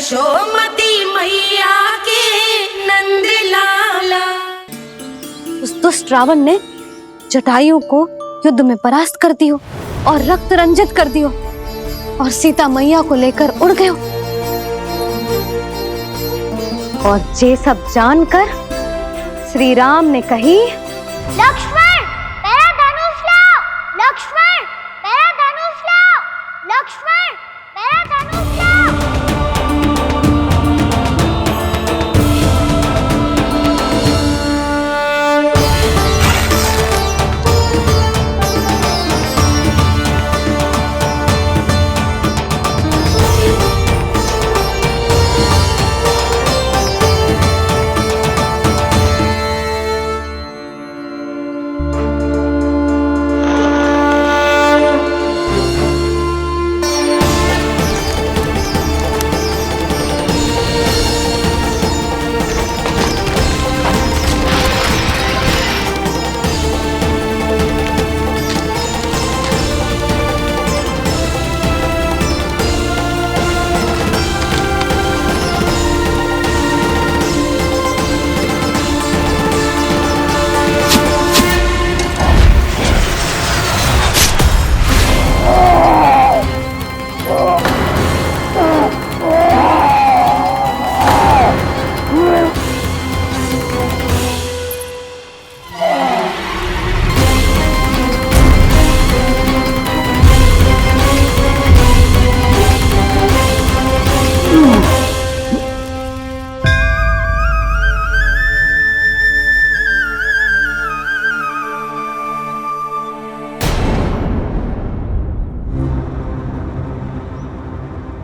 यशोमती मैया के नंद लाला। उस दुष्ट रावण ने जटायु को युद्ध में परास्त कर दियो और रक्त रंजित कर दियो और सीता मैया को लेकर उड़ गयो। और ये सब जानकर श्री राम ने कही, लक्ष्मण मेरा धनुष लाओ, लक्ष्मण मेरा धनुष लाओ, लक्ष्मण मेरा धनुष लाओ।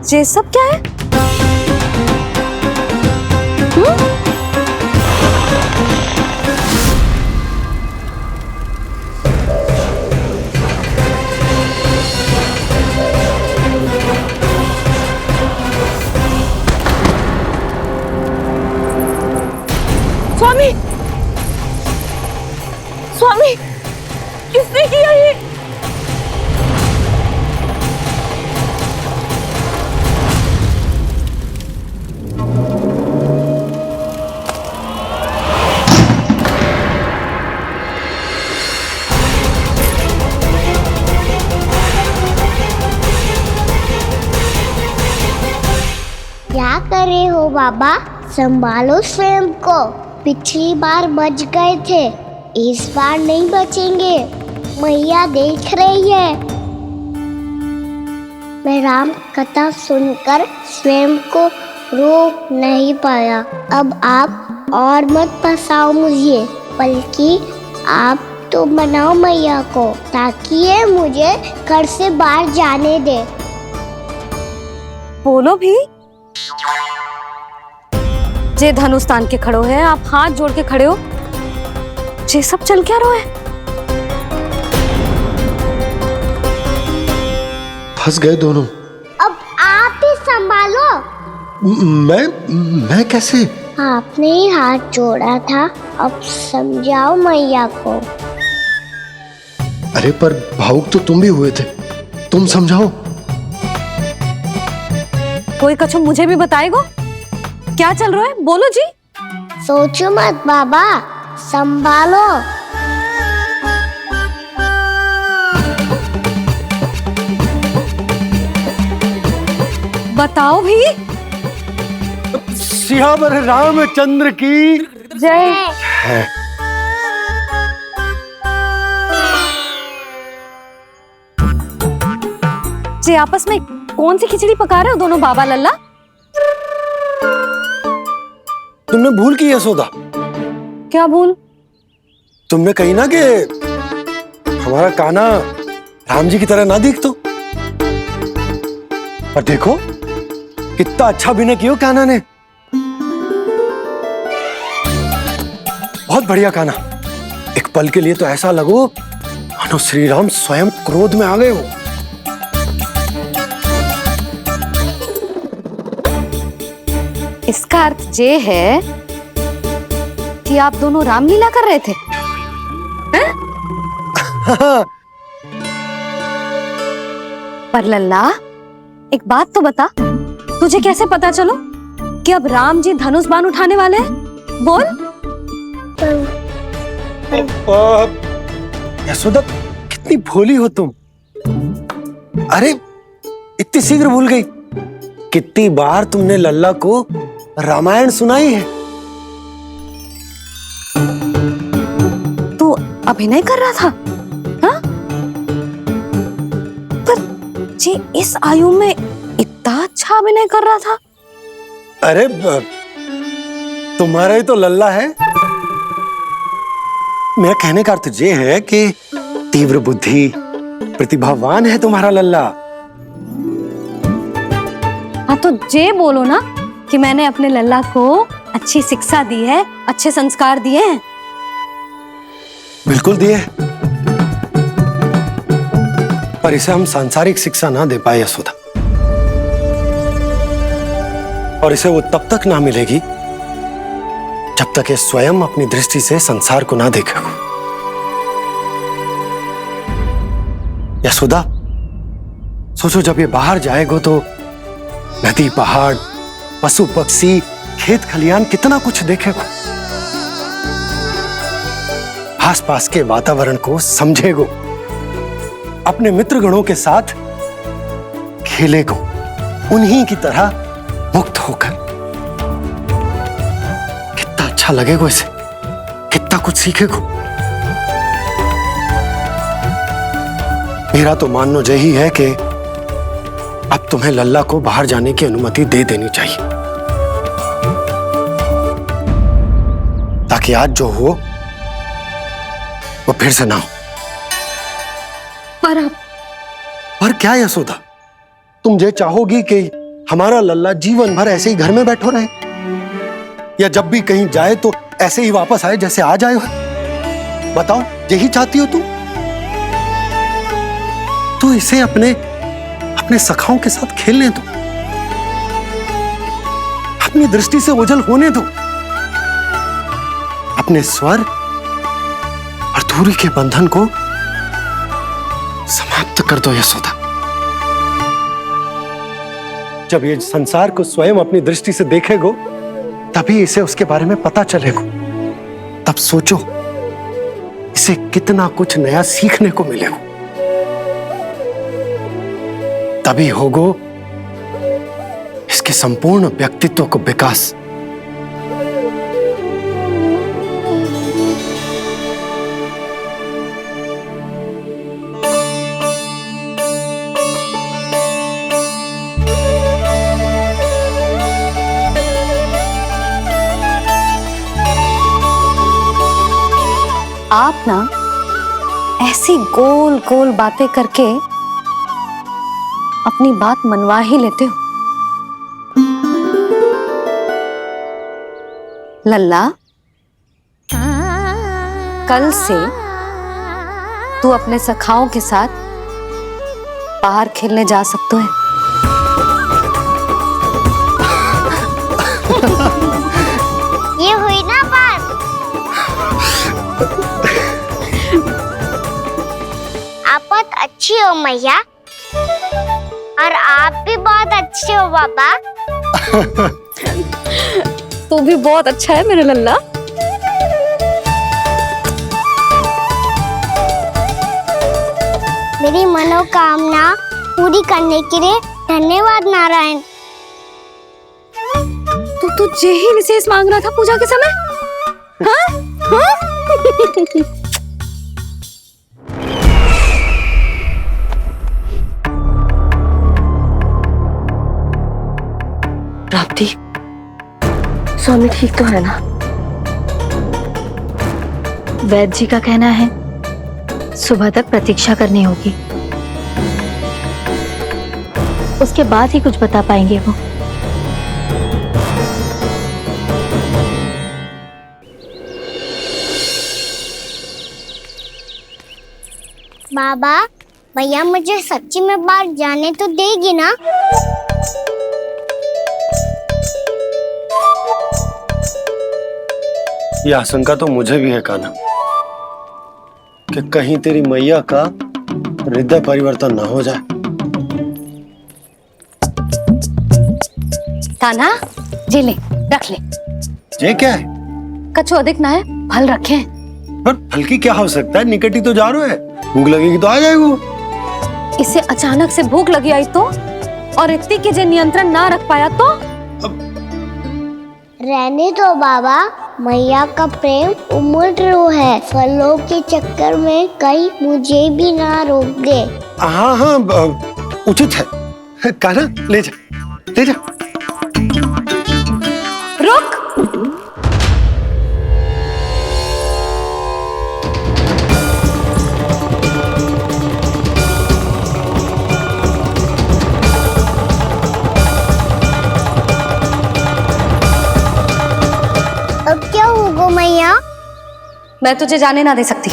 ये सब क्या है? स्वामी, स्वामी, किसने किया ये? क्या कर रहे हो बाबा? संभालो स्वयं को। पिछली बार बच गए थे, इस बार नहीं बचेंगे। मैया देख रही है। मैं राम कथा सुनकर स्वयं को रोक नहीं पाया। अब आप और मत फंसाओ मुझे, बल्कि आप तो मनाओ मैया को, ताकि ये मुझे घर से बाहर जाने दे। बोलो भी। जे धनुष तान के खड़ो है, आप हाथ जोड़ के खड़े हो, ये सब चल क्या रहा है? फंस गए दोनों। अब आप ही संभालो। मैं कैसे? आपने ही हाथ जोड़ा था, अब समझाओ मैया को। अरे पर भावुक तो तुम भी हुए थे, तुम समझाओ। कोई कछु मुझे भी बताएगो? क्या चल रहा है? बोलो जी। सोचो मत बाबा, संभालो। बताओ भी। सियावर रामचंद्र की जय। जी आपस में कौन सी खिचड़ी पका रहे हो दोनों बाबा लल्ला? तुमने भूल की यशोदा? क्या भूल? तुमने कही ना कि हमारा कान्हा राम जी की तरह ना दिख तो। पर देखो कितना अच्छा अभिनय किया कान्हा ने। बहुत बढ़िया कान्हा। एक पल के लिए तो ऐसा लगो मानो श्री राम स्वयं क्रोध में आ गए हो। इसका अर्थ ये है कि आप दोनों रामलीला कर रहे थे? पर लल्ला एक बात तो बता, तुझे कैसे पता चलो कि अब राम जी धनुष बाण उठाने वाले हैं? बोल। यशोदा, कितनी भोली हो तुम। अरे इतनी शीघ्र भूल गई। कितनी बार तुमने लल्ला को रामायण सुनाई है। तू अभिनय कर रहा था? हाँ? पर जी इस आयु में इतना अच्छा अभिनय कर रहा था। अरे तुम्हारा ही तो लल्ला है। मेरा कहने का अर्थ ये है कि तीव्र बुद्धि, प्रतिभावान है तुम्हारा लल्ला। हाँ तो जे बोलो ना कि मैंने अपने लल्ला को अच्छी शिक्षा दी है, अच्छे संस्कार दिए हैं। बिल्कुल दिए, पर इसे हम सांसारिक शिक्षा ना दे पाए यशोदा। और इसे वो तब तक ना मिलेगी जब तक ये स्वयं अपनी दृष्टि से संसार को ना देखेगा। यशोदा, सोचो जब ये बाहर जाएगा तो नदी, पहाड़, पशु पक्षी, खेत खलियान कितना कुछ देखेगा। आसपास के वातावरण को समझेगो, अपने मित्रगणों के साथ खेलेगो, उन्हीं की तरह मुक्त होकर। कितना अच्छा लगेगा इसे, कितना कुछ सीखेगो। मेरा तो मानना यही है कि अब तुम्हें लल्ला को बाहर जाने की अनुमति दे देनी चाहिए, ताकि आज जो हो वो फिर से ना हो। पर क्या यशोदा, तुम ये चाहोगी कि हमारा लल्ला जीवन भर ऐसे ही घर में बैठो रहे, या जब भी कहीं जाए तो ऐसे ही वापस आए जैसे आज आए हो? बताओ, यही चाहती हो तुम? तो इसे अपने सखाओं के साथ खेलने दो, अपनी दृष्टि से ओझल होने दो, अपने स्वर और दूरी के बंधन को समाप्त कर दो यशोदा। जब ये संसार को स्वयं अपनी दृष्टि से देखेगो, तभी इसे उसके बारे में पता चलेगा। तब सोचो इसे कितना कुछ नया सीखने को मिलेगा। तभी होगो इसके संपूर्ण व्यक्तित्व को विकास। आप ना ऐसी गोल गोल बातें करके अपनी बात मनवा ही लेते हो। लल्ला, कल से तू अपने सखाओं के साथ बाहर खेलने जा सकते है। ये हुई ना बात। आप बहुत अच्छी हो मैया, और आप भी बहुत अच्छे हो बाबा। तू भी बहुत अच्छा है मेरे लल्ला। मेरी मनोकामना पूरी करने के लिए धन्यवाद नारायण। तो तुझे ही विशेष मांग रहा था पूजा के समय? हाँ? हाँ? प्राप्ति, स्वामी ठीक तो है ना? वैद्य जी का कहना है सुबह तक प्रतीक्षा करनी होगी, उसके बाद ही कुछ बता पाएंगे वो। बाबा, भैया मुझे सच्ची में बाहर जाने तो देगी ना? ये आशंका तो मुझे भी है कान्हा, कि कहीं तेरी मैया का हृदय परिवर्तन ना हो जाए। कान्हा, जे ले, रख ले। ये क्या है? कछु अधिक ना है, फल रखे हैं। पर फल की क्या हो सकता है, निकट ही तो जा रहे है, भूख लगेगी तो आ जाएगा। इसे अचानक से भूख लगी आई तो, और इतनी की जे नियंत्रण ना रख पाया तो? रहने दो बाबा, मैया का प्रेम उमड़ रो है, फलों के चक्कर में कहीं मुझे भी ना रोक दे। हाँ हाँ उचित है। कान्हा ले जा, ले जा। रुक। अब क्या होगा मैया? मैं तुझे जाने ना दे सकती।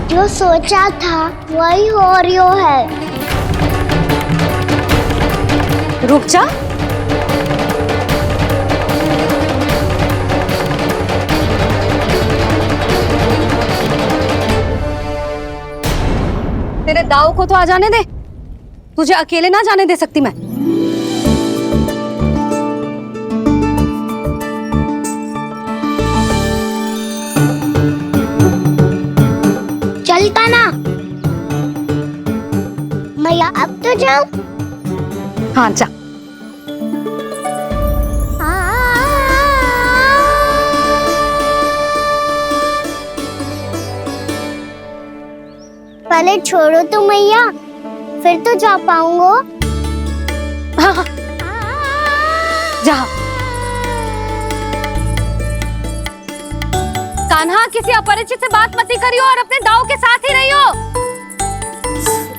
जो सोचा था वही हो रही है। रुक जा। तेरे दाव को तो आ जाने दे, तुझे अकेले ना जाने दे सकती मैं। चल कान्हा, मैया अब तो जाओ। हाँ जा। पहले छोड़ो तो मैया, फिर तो जा पाऊंगा। हाँ हाँ जा। कान्हा, किसी अपरिचित से बात मत करियो और अपने दाव के साथ ही रहियो।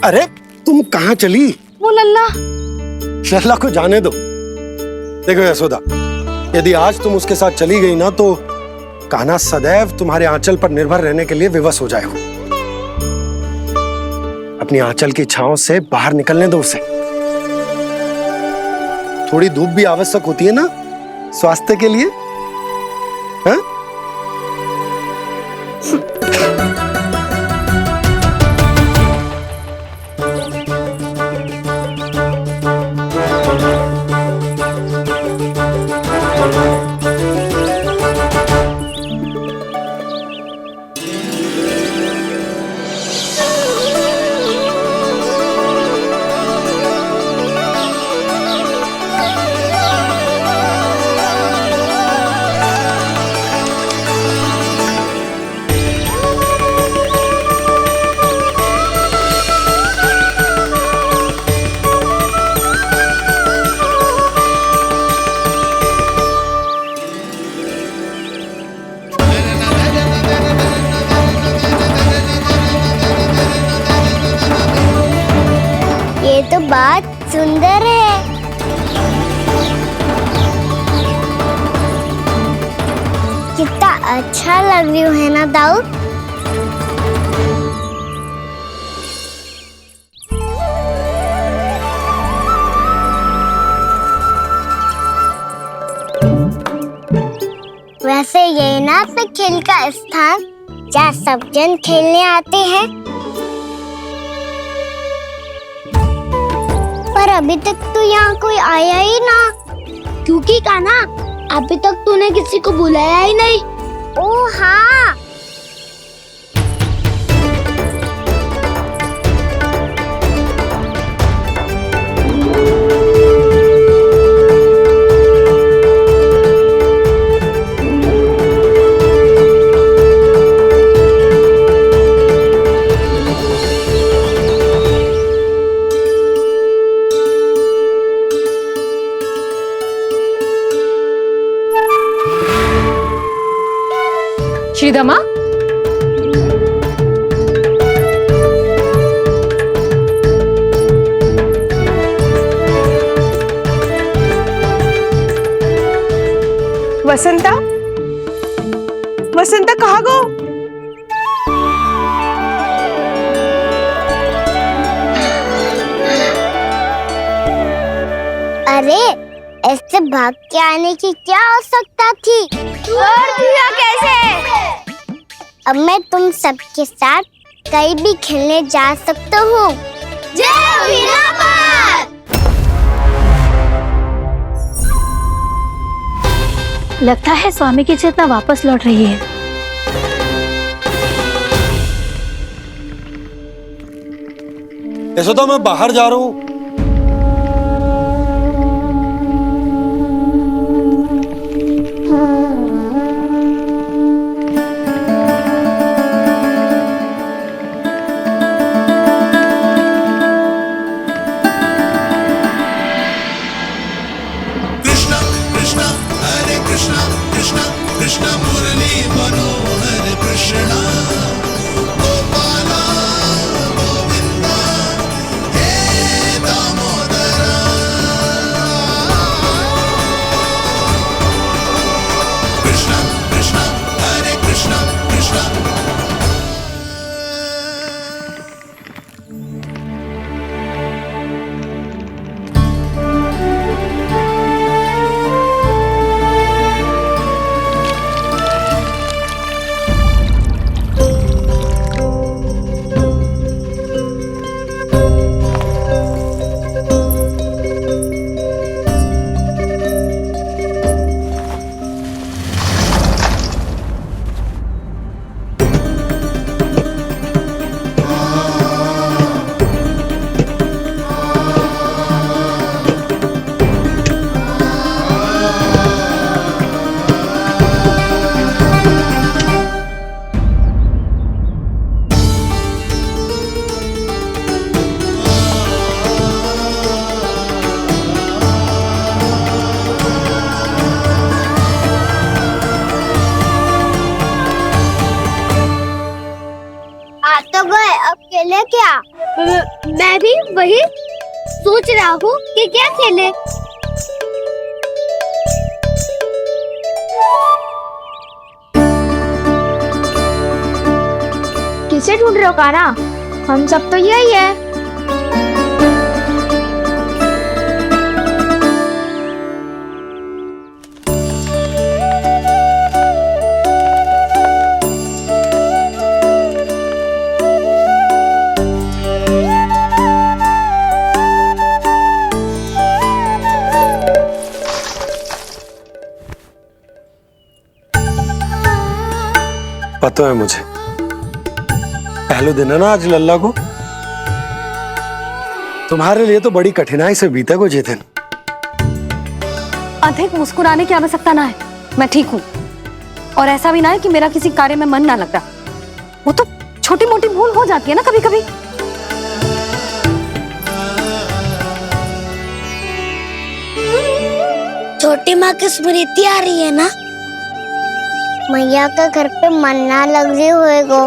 अरे तुम कहाँ चली? वो लल्ला। लल्ला को जाने दो। देखो यशोदा, यदि आज तुम उसके साथ चली गई ना तो कान्हा सदैव तुम्हारे आंचल पर निर्भर रहने के लिए विवश हो जाएगा। अपनी आंचल की छांव से बाहर निकलने दो उसे। थोड़ी धूप भी आवश्यक होती है ना स्वास्थ्य के लिए, हाँ? ये तो बात सुंदर है। कितना अच्छा लग रही है ना दाऊद? वैसे ये ना पे खेल का स्थान जहाँ सब जन खेलने आते हैं, पर अभी तक तो यहाँ कोई आया ही ना। क्योंकि कान्हा, अभी तक तूने किसी को बुलाया ही नहीं। ओह हाँ, श्रीदमा, वसंता, वसंता कहाँ गो? अरे ऐसे भाग के आने की क्या आवश्यकता थी? और दिया कैसे? अब मैं तुम सबके साथ कहीं भी खेलने जा सकता हूँ। जय वीरापाल! लगता है स्वामी की चेतना वापस लौट रही है। यशोदा, मैं बाहर जा रहा हूँ। कृष्णा कृष्णा हरे कृष्णा कृष्णा कृष्णा मुरली मनोहर कृष्णा गोपाला गोविंदा हे दामोदरा कृष्णा कृष्णा हरे कृष्णा कृष्णा। आ तो गए, अब खेले क्या? मैं भी वही सोच रहा हूँ कि क्या खेले। किसे ढूंढ रहे हो काना? हम सब तो यही है। पता है मुझे, पहले दिन है ना आज लल्ला को। तुम्हारे लिए तो बड़ी कठिनाई से बीता को जितिन। अधिक मुस्कुराने की आवश्यकता ना है, मैं ठीक हूँ। और ऐसा भी ना है कि मेरा किसी कार्य में मन ना लग रहा। वो तो छोटी मोटी भूल हो जाती है ना कभी कभी। छोटी माँ की स्मृति आ रही है ना? मैया का घर पे मन ना लग रही होएगो।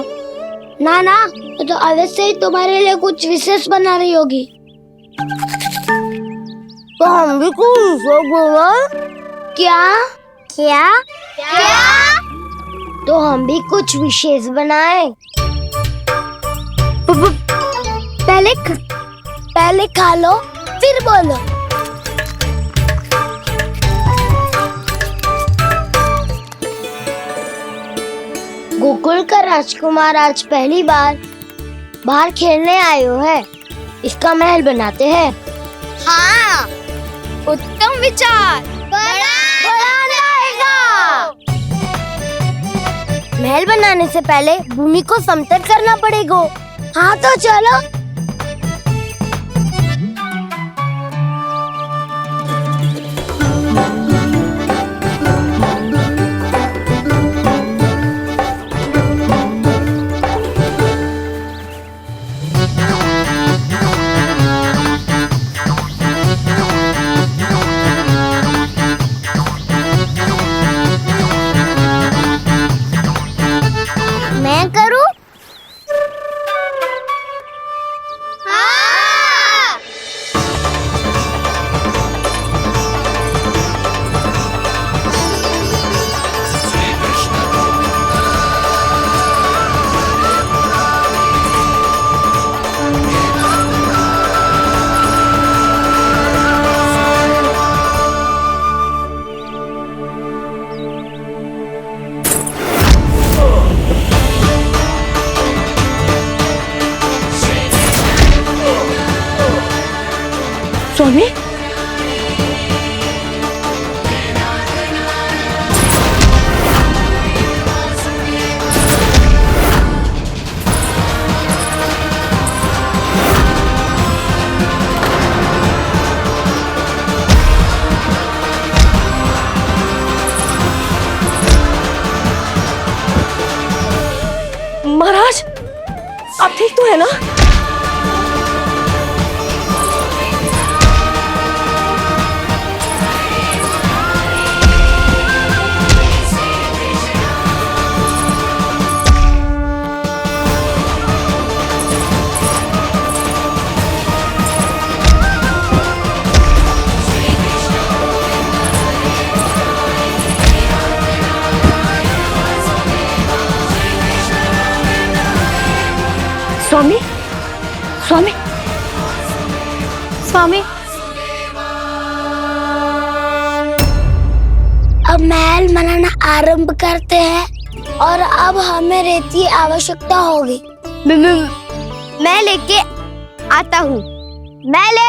ना ना, तो अवश्य ही तुम्हारे लिए कुछ विशेष बना रही होगी। तो हम भी कुछ विशेष बनाए? क्या क्या क्या? तो हम भी कुछ विशेष बनाए। पहले खा लो फिर बोलो। गोकुल का राजकुमार आज पहली बार बाहर खेलने आए हो है, इसका महल बनाते हैं। हाँ, उत्तम विचार। बड़ा रहेगा। महल बनाने से पहले भूमि को समतल करना पड़ेगा। हाँ तो चलो। मैं करूं? हाँ। स्वामी, है ना? स्वामी, स्वामी, स्वामी। अब महल बनाना आरंभ करते हैं और अब हमें रेत की आवश्यकता होगी। मैं लेके आता हूँ। मैं ले